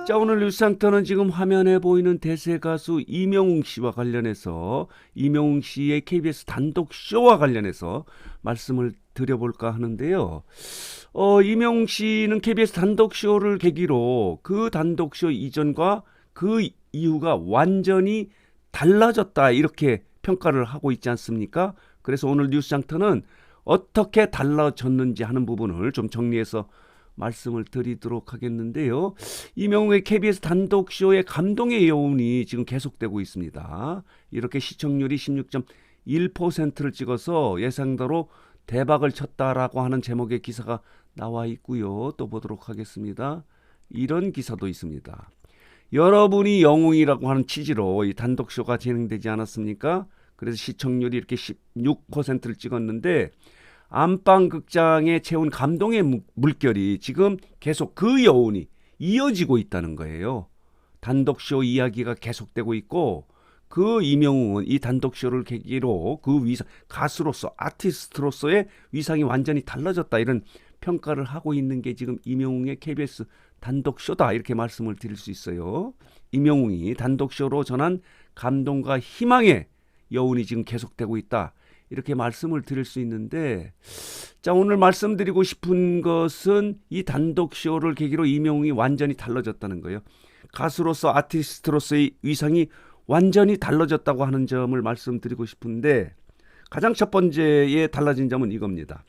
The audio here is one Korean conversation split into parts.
자, 오늘 뉴스상터는 지금 화면에 보이는 대세 가수 이명웅 씨와 관련해서 이명웅 씨의 KBS 단독 쇼와 관련해서 말씀을 드려볼까 하는데요. 이명웅 씨는 KBS 단독 쇼를 계기로 그 단독 쇼 이전과 그 이후가 완전히 달라졌다 이렇게 평가를 하고 있지 않습니까? 그래서 오늘 뉴스상터는 어떻게 달라졌는지 하는 부분을 좀 정리해서 말씀을 드리도록 하겠는데요. 이명웅의 KBS 단독쇼의 감동의 여운이 지금 계속되고 있습니다. 이렇게 시청률이 16.1%를 찍어서 예상대로 대박을 쳤다라고 하는 제목의 기사가 나와 있고요. 또 보도록 하겠습니다. 이런 기사도 있습니다. 여러분이 영웅이라고 하는 취지로 이 단독쇼가 진행되지 않았습니까? 그래서 시청률이 이렇게 16%를 찍었는데 안방극장에 채운 감동의 물결이 지금 계속 그 여운이 이어지고 있다는 거예요. 단독쇼 이야기가 계속되고 있고 그 이명웅은 이 단독쇼를 계기로 그 위상, 가수로서 아티스트로서의 위상이 완전히 달라졌다 이런 평가를 하고 있는 게 지금 이명웅의 KBS 단독쇼다 이렇게 말씀을 드릴 수 있어요. 이명웅이 단독쇼로 전한 감동과 희망의 여운이 지금 계속되고 있다. 이렇게 말씀을 드릴 수 있는데, 자, 오늘 말씀드리고 싶은 것은 이 단독쇼를 계기로 이명웅이 완전히 달라졌다는 거예요. 가수로서 아티스트로서의 위상이 완전히 달라졌다고 하는 점을 말씀드리고 싶은데, 가장 첫 번째에 달라진 점은 이겁니다.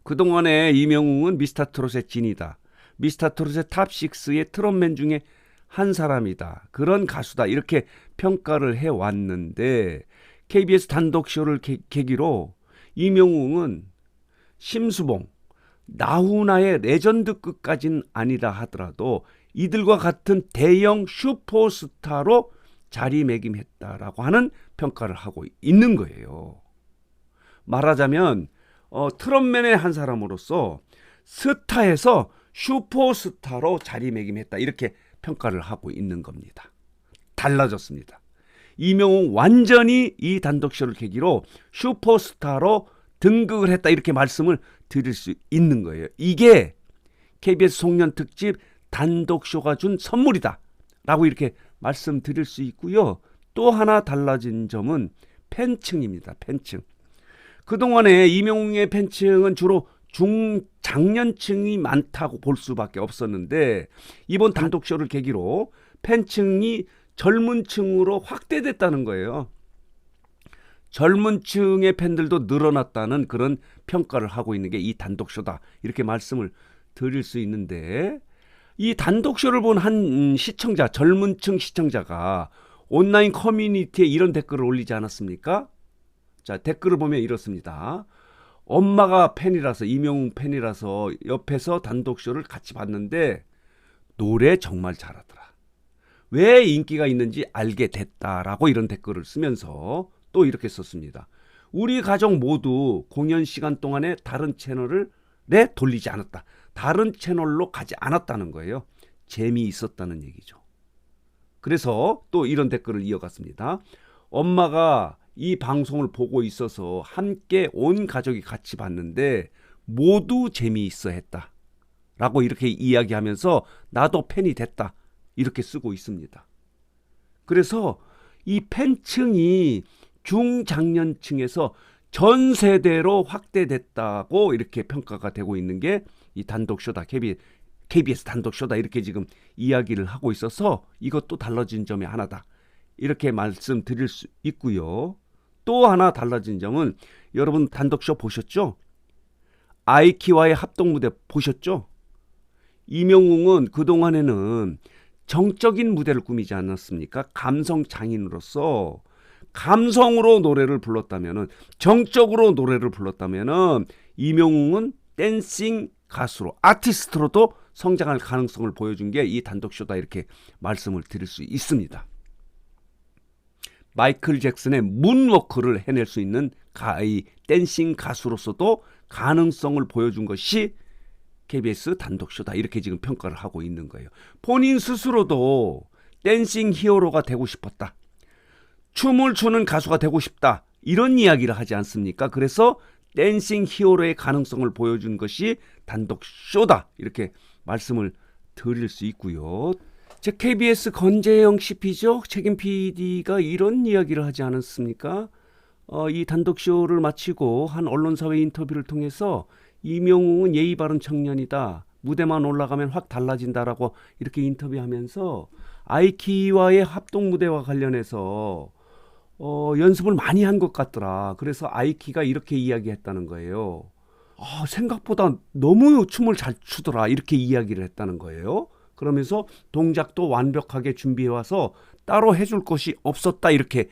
그동안에 이명웅은 미스터트롯의 진이다. 미스터트롯의 탑6의 트롯맨 중에 한 사람이다. 그런 가수다. 이렇게 평가를 해왔는데 KBS 단독쇼를 계기로 이명웅은 심수봉, 나훈아의 레전드급까지는 아니다 하더라도 이들과 같은 대형 슈퍼스타로 자리매김했다라고 하는 평가를 하고 있는 거예요. 말하자면 트롯맨의 한 사람으로서 스타에서 슈퍼스타로 자리매김했다 이렇게 평가를 하고 있는 겁니다. 달라졌습니다. 이명웅 완전히 이 단독쇼를 계기로 슈퍼스타로 등극을 했다 이렇게 말씀을 드릴 수 있는 거예요. 이게 KBS 송년 특집 단독쇼가 준 선물이다 라고 이렇게 말씀드릴 수 있고요. 또 하나 달라진 점은 팬층입니다. 팬층. 그동안에 이명웅의 팬층은 주로 중장년층이 많다고 볼 수밖에 없었는데 이번 단독쇼를 계기로 팬층이 젊은 층으로 확대됐다는 거예요. 젊은 층의 팬들도 늘어났다는 그런 평가를 하고 있는 게 이 단독쇼다. 이렇게 말씀을 드릴 수 있는데 이 단독쇼를 본 한 시청자, 젊은 층 시청자가 온라인 커뮤니티에 이런 댓글을 올리지 않았습니까? 자, 댓글을 보면 이렇습니다. 엄마가 팬이라서 이명웅 팬이라서 옆에서 단독쇼를 같이 봤는데 노래 정말 잘하더라. 왜 인기가 있는지 알게 됐다라고 이런 댓글을 쓰면서 또 이렇게 썼습니다. 우리 가족 모두 공연 시간 동안에 다른 채널을 돌리지 않았다. 다른 채널로 가지 않았다는 거예요. 재미있었다는 얘기죠. 그래서 또 이런 댓글을 이어갔습니다. 엄마가 이 방송을 보고 있어서 함께 온 가족이 같이 봤는데 모두 재미있어 했다. 라고 이렇게 이야기하면서 나도 팬이 됐다. 이렇게 쓰고 있습니다. 그래서 이 팬층이 중장년층에서 전 세대로 확대됐다고 이렇게 평가가 되고 있는 게 이 단독쇼다. KBS 단독쇼다. 이렇게 지금 이야기를 하고 있어서 이것도 달라진 점이 하나다. 이렇게 말씀드릴 수 있고요. 또 하나 달라진 점은 여러분 단독쇼 보셨죠? 아이키와의 합동무대 보셨죠? 이명웅은 그동안에는 정적인 무대를 꾸미지 않았습니까? 감성 장인으로서 감성으로 노래를 불렀다면은 정적으로 노래를 불렀다면은 이명웅은 댄싱 가수로 아티스트로도 성장할 가능성을 보여준 게 이 단독쇼다 이렇게 말씀을 드릴 수 있습니다. 마이클 잭슨의 문워크를 해낼 수 있는 이 댄싱 가수로서도 가능성을 보여준 것이 KBS 단독쇼다 이렇게 지금 평가를 하고 있는 거예요. 본인 스스로도 댄싱 히어로가 되고 싶었다. 춤을 추는 가수가 되고 싶다. 이런 이야기를 하지 않습니까? 그래서 댄싱 히어로의 가능성을 보여준 것이 단독쇼다. 이렇게 말씀을 드릴 수 있고요. 제 KBS 건재영 CP죠. 책임 PD가 이런 이야기를 하지 않았습니까? 이 단독쇼를 마치고 한 언론사회 인터뷰를 통해서 이명웅은 예의 바른 청년이다. 무대만 올라가면 확 달라진다라고 이렇게 인터뷰하면서 아이키와의 합동 무대와 관련해서 연습을 많이 한 것 같더라. 그래서 아이키가 이렇게 이야기했다는 거예요. 생각보다 너무 춤을 잘 추더라. 이렇게 이야기를 했다는 거예요. 그러면서 동작도 완벽하게 준비해와서 따로 해줄 것이 없었다. 이렇게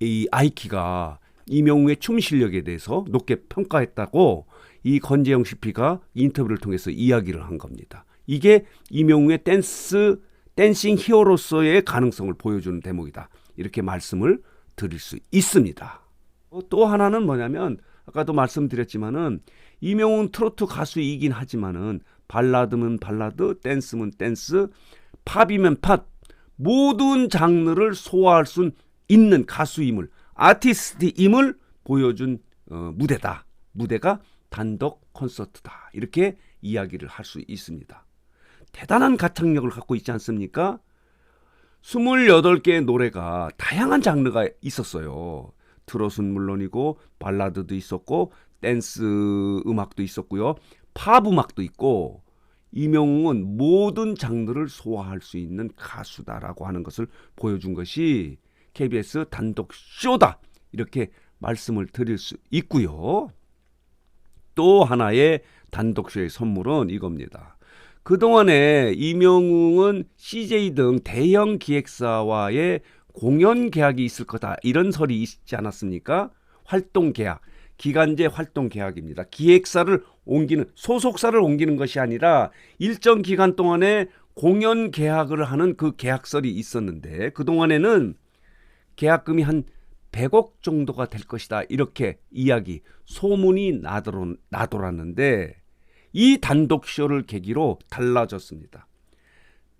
이 아이키가 이명웅의 춤 실력에 대해서 높게 평가했다고 이 건재영 CP가 인터뷰를 통해서 이야기를 한 겁니다. 이게 이명웅의 댄싱 히어로서의 가능성을 보여주는 대목이다. 이렇게 말씀을 드릴 수 있습니다. 또 하나는 뭐냐면 아까도 말씀드렸지만은 이명웅 트로트 가수이긴 하지만은 발라드면 발라드, 댄스면 댄스, 팝이면 팝 모든 장르를 소화할 수 있는 가수임을 아티스트임을 보여준 무대다. 무대가 단독 콘서트다. 이렇게 이야기를 할 수 있습니다. 대단한 가창력을 갖고 있지 않습니까? 28개의 노래가 다양한 장르가 있었어요. 트롯은 물론이고 발라드도 있었고 댄스 음악도 있었고요. 팝 음악도 있고 이명웅은 모든 장르를 소화할 수 있는 가수다라고 하는 것을 보여준 것이 KBS 단독 쇼다. 이렇게 말씀을 드릴 수 있고요. 또 하나의 단독 쇼의 선물은 이겁니다. 그동안에 이명웅은 CJ 등 대형 기획사와의 공연 계약이 있을 거다. 이런 설이 있지 않았습니까? 활동 계약, 기간제 활동 계약입니다. 기획사를 옮기는, 소속사를 옮기는 것이 아니라 일정 기간 동안에 공연 계약을 하는 그 계약설이 있었는데 그동안에는 계약금이 한 100억 정도가 될 것이다. 이렇게 소문이 나돌았는데 이 단독쇼를 계기로 달라졌습니다.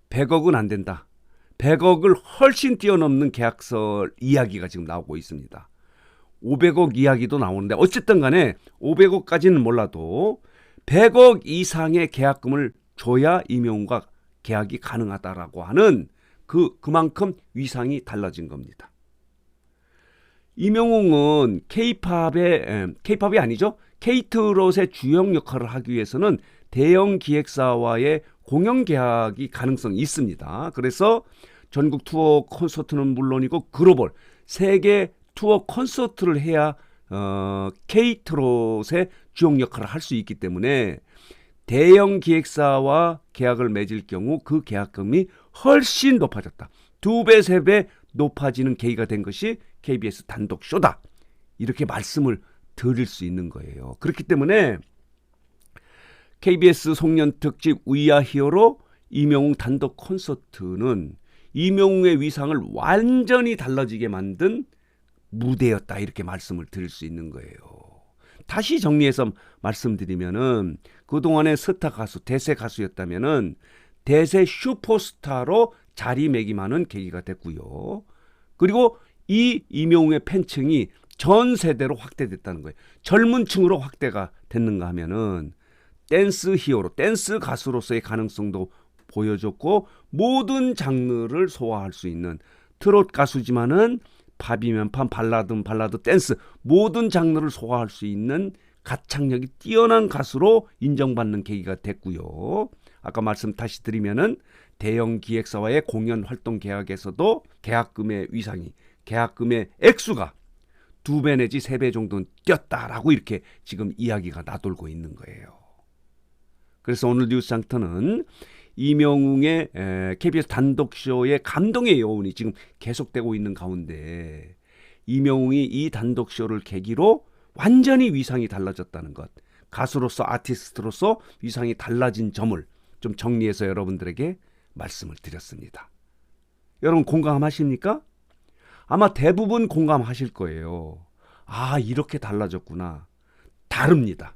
100억은 안 된다. 100억을 훨씬 뛰어넘는 계약설 이야기가 지금 나오고 있습니다. 500억 이야기도 나오는데 어쨌든 간에 500억까지는 몰라도 100억 이상의 계약금을 줘야 이명웅과 계약이 가능하다라고 하는 그만큼 위상이 달라진 겁니다. 이명웅은 K-팝이 아니죠. K-트롯의 주역 역할을 하기 위해서는 대형 기획사와의 공연 계약이 가능성이 있습니다. 그래서 전국 투어 콘서트는 물론이고 글로벌 세계 투어 콘서트를 해야 K-트롯의 주역 역할을 할 수 있기 때문에 대형 기획사와 계약을 맺을 경우 그 계약금이 훨씬 높아졌다. 2배, 3배 높아지는 계기가 된 것이 KBS 단독 쇼다. 이렇게 말씀을 드릴 수 있는 거예요. 그렇기 때문에 KBS 송년 특집 We Are Hero로 이명웅 단독 콘서트는 이명웅의 위상을 완전히 달라지게 만든 무대였다. 이렇게 말씀을 드릴 수 있는 거예요. 다시 정리해서 말씀드리면은 그동안의 스타 가수, 대세 가수였다면은 대세 슈퍼스타로 자리매김하는 계기가 됐고요. 그리고 이 이명웅의 팬층이 전 세대로 확대됐다는 거예요. 젊은 층으로 확대가 됐는가 하면은 댄스 히어로, 댄스 가수로서의 가능성도 보여줬고 모든 장르를 소화할 수 있는 트롯 가수지만은 팝이면 팝, 발라드면 발라드, 댄스 모든 장르를 소화할 수 있는 가창력이 뛰어난 가수로 인정받는 계기가 됐고요. 아까 말씀 다시 드리면은 대형 기획사와의 공연 활동 계약에서도 계약금의 위상이, 계약금의 액수가 2배 내지 3배 정도는 뛰었다라고 이렇게 지금 이야기가 나돌고 있는 거예요. 그래서 오늘 뉴스장터는 이명웅의 KBS 단독쇼의 감동의 여운이 지금 계속되고 있는 가운데 이명웅이 이 단독쇼를 계기로 완전히 위상이 달라졌다는 것, 가수로서 아티스트로서 위상이 달라진 점을 좀 정리해서 여러분들에게 말씀을 드렸습니다. 여러분 공감하십니까? 아마 대부분 공감하실 거예요. 아, 이렇게 달라졌구나. 다릅니다.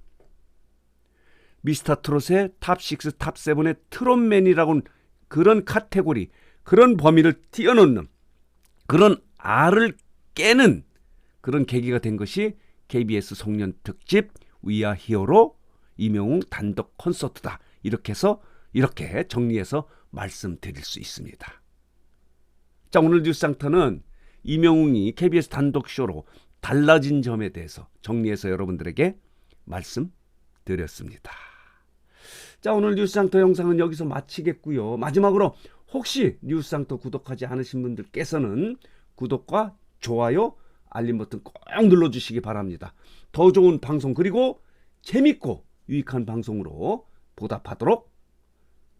미스터트롯의 탑6, 탑7의 트롯맨이라고는 그런 카테고리, 그런 범위를 뛰어넘는, 그런 알을 깨는 그런 계기가 된 것이 KBS 송년 특집 We Are Hero로 이명웅 단독 콘서트다. 이렇게 해서 이렇게 정리해서 말씀드릴 수 있습니다. 자, 오늘 뉴스상터는 이명웅이 KBS 단독쇼로 달라진 점에 대해서 정리해서 여러분들에게 말씀드렸습니다. 자, 오늘 뉴스상터 영상은 여기서 마치겠고요. 마지막으로 혹시 뉴스상터 구독하지 않으신 분들께서는 구독과 좋아요, 알림 버튼 꼭 눌러주시기 바랍니다. 더 좋은 방송 그리고 재밌고 유익한 방송으로 보답하도록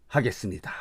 하겠습니다.